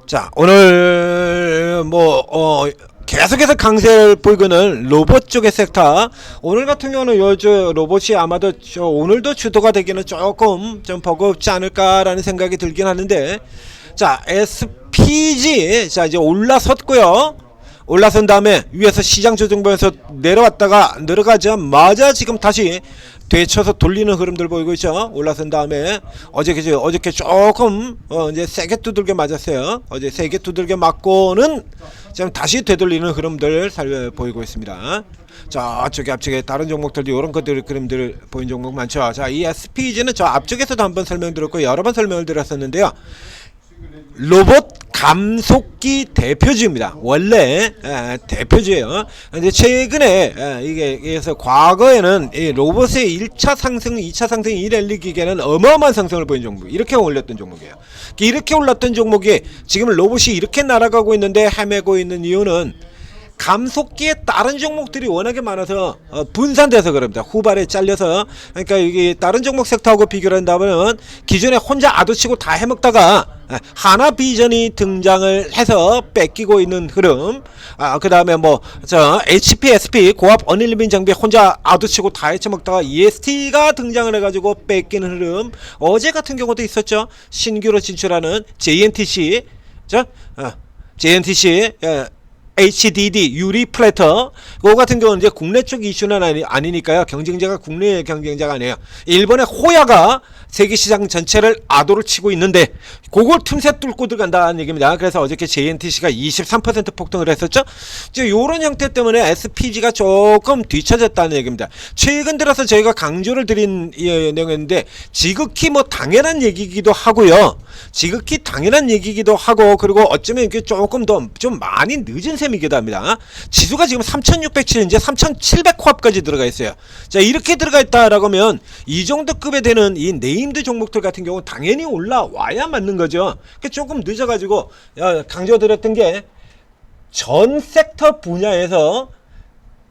자, 오늘 계속해서 강세를 보이고는 로봇 쪽의 섹터. 오늘 같은 경우는 요즘 로봇이 아마도 오늘도 주도가 되기는 조금 좀 버겁지 않을까라는 생각이 들긴 하는데, 자, SPG 자 이제 올라섰고요. 올라선 다음에 위에서 시장 조정 보면서 내려가자마자 지금 다시 되쳐서 돌리는 흐름들 보이고 있죠. 올라선 다음에 어저께 조금 이제 세게 두들겨 맞았어요. 어제 세게 두들겨 맞고는 지금 다시 되돌리는 흐름들 보이고 있습니다. 자, 앞쪽에 다른 종목들도 이런 것들 그림들 보인 종목 많죠. 자, 이 SPG는 저 앞쪽에서도 한번 설명드렸고 여러 번 설명을 드렸었는데요. 로봇 감속기 대표주입니다. 원래 대표주예요. 이제 최근에 그래서 과거에는 이 로봇의 1차 상승, 2차 상승, 이 랠리 기간은 어마어마한 상승을 보인 종목, 이렇게 올렸던 종목이에요. 이렇게 올랐던 종목이 지금 로봇이 이렇게 날아가고 있는데 헤매고 있는 이유는 감속기에 다른 종목들이 워낙에 많아서 분산돼서 그럽니다. 후발에 잘려서. 그러니까 이게 다른 종목 섹터하고 비교를 한다면 기존에 혼자 아도치고 다 해먹다가 하나 비전이 등장을 해서 뺏기고 있는 흐름. 그 다음에 HP, SP 고압 어닐리민 장비 혼자 아도치고 다 해쳐먹다가 EST가 등장을 해가지고 뺏기는 흐름. 어제 같은 경우도 있었죠. 신규로 진출하는 JNTC, JNTC HDD 유리 플래터, 그거 같은 경우는 이제 국내 쪽 이슈는 아니니까요. 경쟁자가 국내의 경쟁자가 아니에요. 일본의 호야가 세계 시장 전체를 아도를 치고 있는데 그걸 틈새 뚫고 들어간다는 얘기입니다. 그래서 어저께 JNTC가 23% 폭등을 했었죠. 이제 요런 형태 때문에 SPG가 조금 뒤처졌다는 얘기입니다. 최근 들어서 저희가 강조를 드린 내용인데 지극히 당연한 얘기기도 하고요. 지극히 당연한 얘기기도 하고, 그리고 어쩌면 이게 조금 더 좀 많이 늦은 셈이기도 합니다. 지수가 지금 3607, 이제 3700 코앞까지 들어가 있어요. 자, 이렇게 들어가 있다라고 하면 이 정도 급에 되는 이 네임드 종목들 같은 경우 당연히 올라와야 맞는 거죠. 조금 늦어가지고 강조드렸던 게 전 섹터 분야에서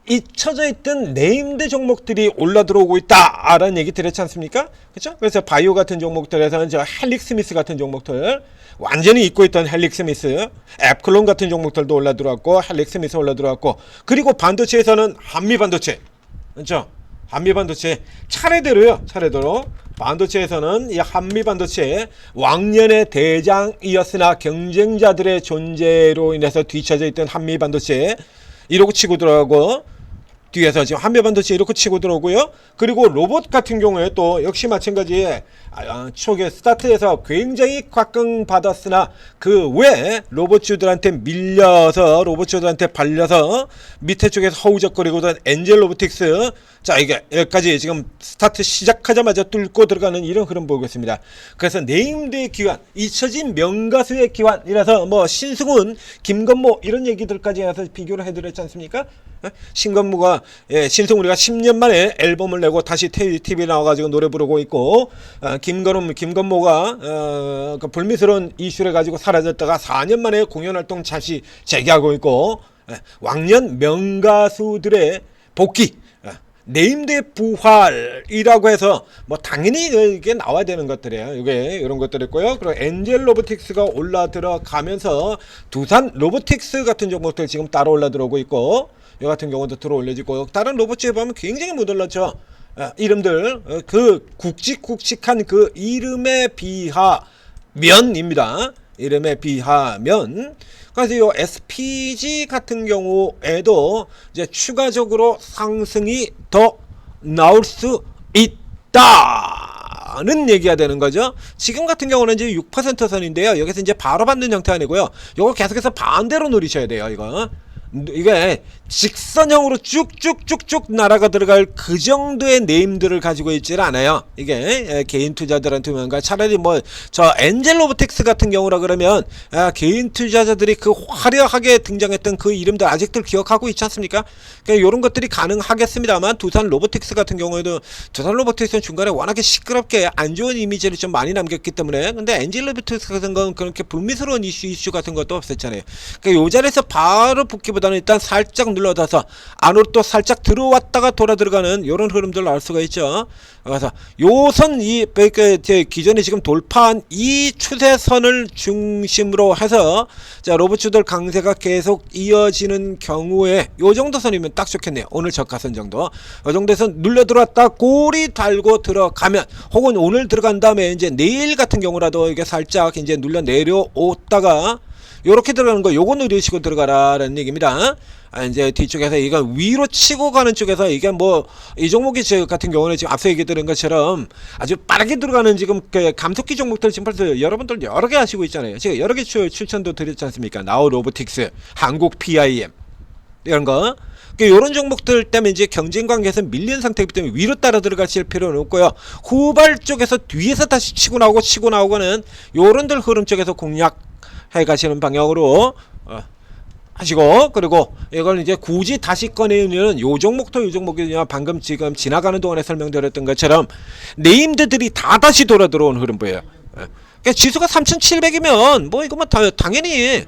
잊혀져 있던 네임드 종목들이 올라 들어오고 있다라는 얘기 드렸지 않습니까? 그렇죠? 그래서 바이오 같은 종목들에서는 헬릭스미스 같은 종목들 완전히 잊고 있던 헬릭스미스, 앱클론 같은 종목들도 올라 들어왔고 헬릭스미스 올라 들어왔고, 그리고 반도체에서는 한미반도체, 그렇죠? 한미반도체 차례대로 반도체에서는 이 한미반도체 왕년의 대장이었으나 경쟁자들의 존재로 인해서 뒤쳐져 있던 한미반도체 이러고 치고 들어가고, 뒤에서 지금 한미반도체 이렇게 치고 들어오고요. 그리고 로봇 같은 경우에 또 역시 마찬가지 초기 스타트에서 굉장히 각광받았으나 그 외에 로봇주들한테 밀려서, 로봇주들한테 발려서 밑에 쪽에서 허우적거리고던 엔젤 로보틱스, 자 이게 여기까지 지금 스타트 시작하자마자 뚫고 들어가는 이런 흐름 보고 있습니다. 그래서 네임드의 기환, 잊혀진 명가수의 기환이라서 신승훈, 김건모 이런 얘기들까지 해서 비교를 해드렸지 않습니까? 신건모가 신승훈이가 10년 만에 앨범을 내고 다시 TV에 나와가지고 노래 부르고 있고, 김건모가 그 불미스러운 이슈를 가지고 사라졌다가 4년 만에 공연활동 다시 재개하고 있고, 왕년 명가수들의 복귀, 네임드의 부활이라고 해서 당연히 이게 나와야 되는 것들이에요. 이게 이런 것들이 있고요. 그리고 엔젤 로보틱스가 올라 들어가면서 두산 로보틱스 같은 종목들 지금 따로 올라 들어오고 있고, 이 같은 경우도 들어 올려지고, 다른 로봇주에 보면 굉장히 못 올랐죠. 이름들 그 굵직굵직한 그 이름에 비하면입니다. 이름에 비하면. 그래서 이 SPG 같은 경우에도 이제 추가적으로 상승이 더 나올 수 있다는 얘기가 되는 거죠. 지금 같은 경우는 이제 6% 선인데요. 여기서 이제 바로 받는 형태 아니고요. 이거 계속해서 반대로 노리셔야 돼요. 이게 직선형으로 쭉쭉쭉쭉 날아가 들어갈 그 정도의 네임들을 가지고 있지는 않아요. 이게 개인 투자들한테 뭔가 차라리 저 엔젤 로보틱스 같은 경우라 그러면 개인 투자자들이 그 화려하게 등장했던 그 이름들 아직들 기억하고 있지 않습니까? 그러니까 이런 것들이 가능하겠습니다만, 두산 로보틱스 같은 경우에도 두산 로보틱스는 중간에 워낙에 시끄럽게 안 좋은 이미지를 좀 많이 남겼기 때문에, 근데 엔젤 로보틱스 같은 건 그렇게 불미스러운 이슈 같은 것도 없었잖아요. 그러니까 이 자리에서 바로 붙기보다 눌렀다가는 일단 살짝 눌러다서 안으로 또 살짝 들어왔다가 돌아 들어가는 이런 흐름들을 알 수가 있죠. 그래서 요선 기존에 지금 돌파한 이 추세선을 중심으로 해서 자 로봇주들 강세가 계속 이어지는 경우에 요 정도 선이면 딱 좋겠네요. 오늘 저가선 정도. 이 정도에서 눌려 들어왔다 꼬리 달고 들어가면, 혹은 오늘 들어간 다음에 이제 내일 같은 경우라도 이게 살짝 이제 눌려 내려오다가 요렇게 들어가는 거, 요거 누리시고 들어가라라는 얘기입니다. 이제 뒤쪽에서 이거 위로 치고 가는 쪽에서 이게 뭐 이 종목이 같은 경우는 지금 앞서 얘기 드린 것처럼 아주 빠르게 들어가는 지금 그 감속기 종목들 지금 벌써 여러분들 여러 개 하시고 있잖아요. 제가 여러 개 추천도 드렸지 않습니까? 나우 로보틱스, 한국 PIM 이런 거. 이런 종목들 때문에 이제 경쟁 관계에서 밀린 상태이기 때문에 위로 따라 들어가실 필요는 없고요. 후발 쪽에서 뒤에서 다시 치고 나오고는 요런들 흐름 쪽에서 공략해 가시는 방향으로 하시고, 그리고 이걸 이제 굳이 다시 꺼내는 요 종목도 요 종목이냐, 방금 지금 지나가는 동안에 설명드렸던 것처럼 네임드들이 다 다시 돌아 들어온 흐름 보여요. 그러니까 지수가 3700이면 뭐 이거만 당연히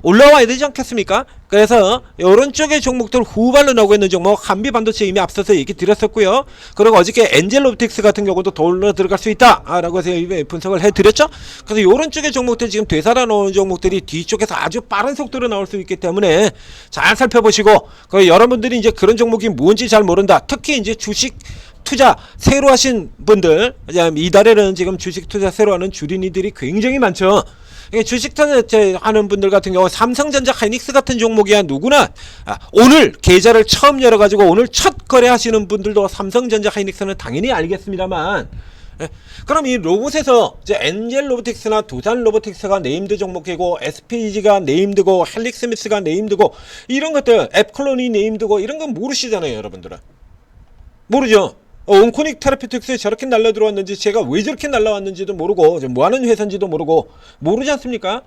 올라와야 되지 않겠습니까? 그래서 이런 쪽의 종목들 후발로 나오고 있는 종목, 한비반도체 이미 앞서서 얘기 드렸었고요. 그리고 어저께 엔젤로틱스 같은 경우도 돌려 들어갈 수 있다 라고 해서 분석을 해드렸죠. 그래서 이런 쪽의 종목들 지금 되살아 놓은 종목들이 뒤쪽에서 아주 빠른 속도로 나올 수 있기 때문에 잘 살펴보시고, 그 여러분들이 이제 그런 종목이 뭔지 잘 모른다, 특히 이제 주식 투자 새로 하신 분들, 이달에는 지금 주식 투자 새로 하는 주린이들이 굉장히 많죠. 주식 투자 하는 분들 같은 경우 삼성전자, 하이닉스 같은 종목이야 누구나 오늘 계좌를 처음 열어가지고 오늘 첫 거래하시는 분들도 삼성전자, 하이닉스는 당연히 알겠습니다만, 그럼 이 로봇에서 이제 엔젤 로보틱스나 두산 로보틱스가 네임드 종목이고, SPG가 네임드고, 헬릭스미스가 네임드고, 이런 것들, 앱클론이 네임드고, 이런 건 모르시잖아요 여러분들은. 모르죠. 온코닉 테라피틱스에 저렇게 날라 들어왔는지, 제가 왜 저렇게 날라왔는지도 모르고, 뭐하는 회사인지도 모르지 않습니까?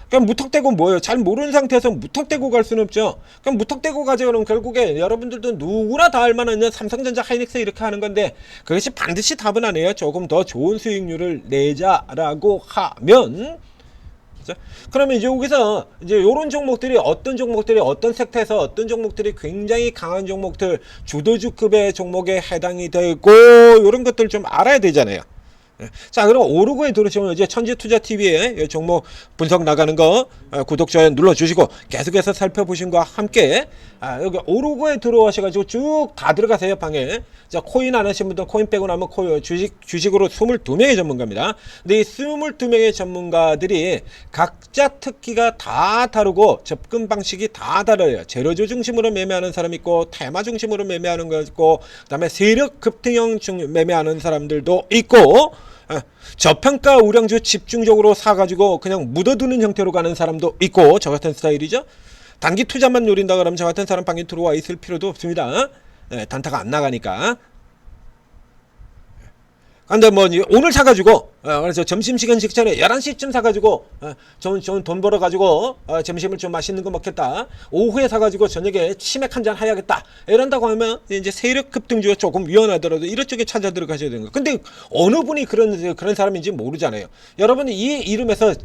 그냥 무턱대고 뭐예요? 잘 모르는 상태에서 무턱대고 갈 수는 없죠. 그럼 무턱대고 가져가면 결국에 여러분들도 누구나 다 알만한 삼성전자, 하이닉스 이렇게 하는 건데, 그것이 반드시 답은 아니에요. 조금 더 좋은 수익률을 내자라고 하면. 그러면 이제 여기서 이제 요런 종목들이 어떤 섹터에서 어떤 종목들이 굉장히 강한 종목들, 주도주급의 종목에 해당이 되고, 요런 것들 좀 알아야 되잖아요. 자, 그럼 오르고에 들어오시면 이제 천지투자TV에 종목 분석 나가는 거 구독, 좋아요 눌러주시고 계속해서 살펴보신 거와 함께 여기 오르고에 들어오셔가지고 쭉 다 들어가세요 방에. 자, 코인 안 하신 분들 코인 빼고 나면 주식으로 22명의 전문가입니다. 근데 이 22명의 전문가들이 각자 특기가 다 다르고 접근 방식이 다 다르요. 재료주 중심으로 매매하는 사람 있고, 테마 중심으로 매매하는 거 있고, 그 다음에 세력 급등형 매매하는 사람들도 있고, 저평가 우량주 집중적으로 사가지고 그냥 묻어두는 형태로 가는 사람도 있고, 저 같은 스타일이죠. 단기 투자만 노린다 그러면 저 같은 사람 방에 들어와 있을 필요도 없습니다. 단타가 안 나가니까. 근데 뭐 오늘 사가지고 그래서 점심시간 직전에 11시쯤 사가지고 좋은 돈 벌어가지고 점심을 좀 맛있는 거 먹겠다, 오후에 사가지고 저녁에 치맥 한잔 해야겠다 이런다고 하면 이제 세력 급등주가 조금 위험하더라도 이런 쪽에 찾아 들어가셔야 되는 거예요. 근데 어느 분이 그런 사람인지 모르잖아요. 여러분이 이 이름에서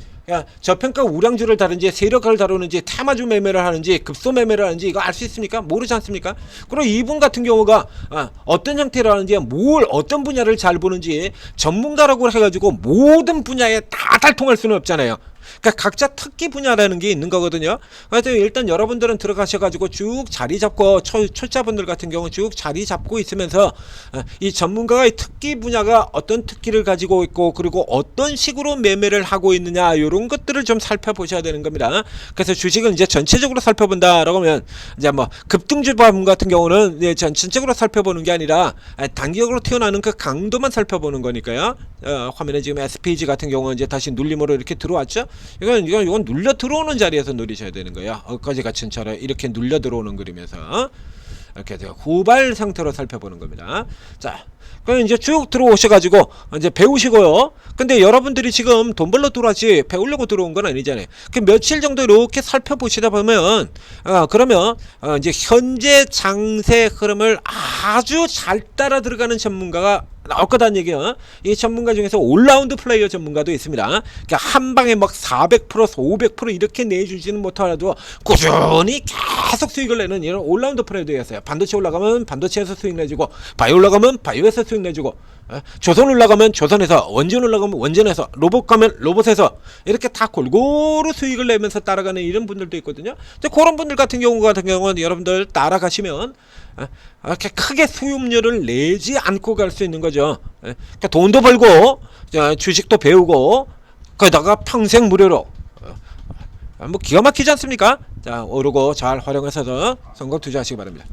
저평가 우량주를 다룬지, 세력을 다루는지, 테마주 매매를 하는지, 급소 매매를 하는지 이거 알 수 있습니까? 모르지 않습니까? 그리고 이분 같은 경우가 어떤 형태라는지, 어떤 분야를 잘 보는지, 전문가라고 해가지고 모든 분야에 다 달통할 수는 없잖아요. 그러니까 각자 특기 분야라는 게 있는 거거든요. 그래서 일단 여러분들은 들어가셔가지고 쭉 자리 잡고, 초짜분들 같은 경우 쭉 자리 잡고 있으면서 이 전문가의 특기 분야가 어떤 특기를 가지고 있고, 그리고 어떤 식으로 매매를 하고 있느냐, 이런 것들을 좀 살펴보셔야 되는 겁니다. 그래서 주식은 이제 전체적으로 살펴본다라고 하면 이제 뭐 급등주분 같은 경우는 이제 전체적으로 살펴보는 게 아니라 단기적으로 튀어나오는 그 강도만 살펴보는 거니까요. 화면에 지금 SPG 같은 경우는 이제 다시 눌림으로 이렇게 들어왔죠. 이건 눌려 들어오는 자리에서 누리셔야 되는 거예요. 엊그제 같은 차례 이렇게 눌려 들어오는 그림에서 이렇게 후발 상태로 살펴보는 겁니다. 자, 그럼 이제 쭉 들어오셔가지고 이제 배우시고요. 근데 여러분들이 지금 돈 벌러 들어왔지 배우려고 들어온 건 아니잖아요. 그 며칠 정도 이렇게 살펴보시다 보면 그러면 이제 현재 장세 흐름을 아주 잘 따라 들어가는 전문가가 나올 거다는 얘기야. 이 전문가 중에서 올라운드 플레이어 전문가도 있습니다. 그러니까 한 방에 막 400% 500% 이렇게 내주지는 못하더라도 꾸준히 계속 수익을 내는 이런 올라운드 플레이어도 있어요. 반도체 올라가면 반도체에서 수익 내주고, 바이오 올라가면 바이오에서 수익 내주고, 조선 올라가면 조선에서, 원전 올라가면 원전에서, 로봇 가면 로봇에서 이렇게 다 골고루 수익을 내면서 따라가는 이런 분들도 있거든요. 그런 분들 같은 경우는 여러분들 따라가시면 이렇게 크게 수익률을 내지 않고 갈 수 있는 거죠. 그러니까 돈도 벌고 주식도 배우고 거기다가 평생 무료로 뭐 기가 막히지 않습니까? 자, 오르고 잘 활용하셔서 성공 투자하시기 바랍니다.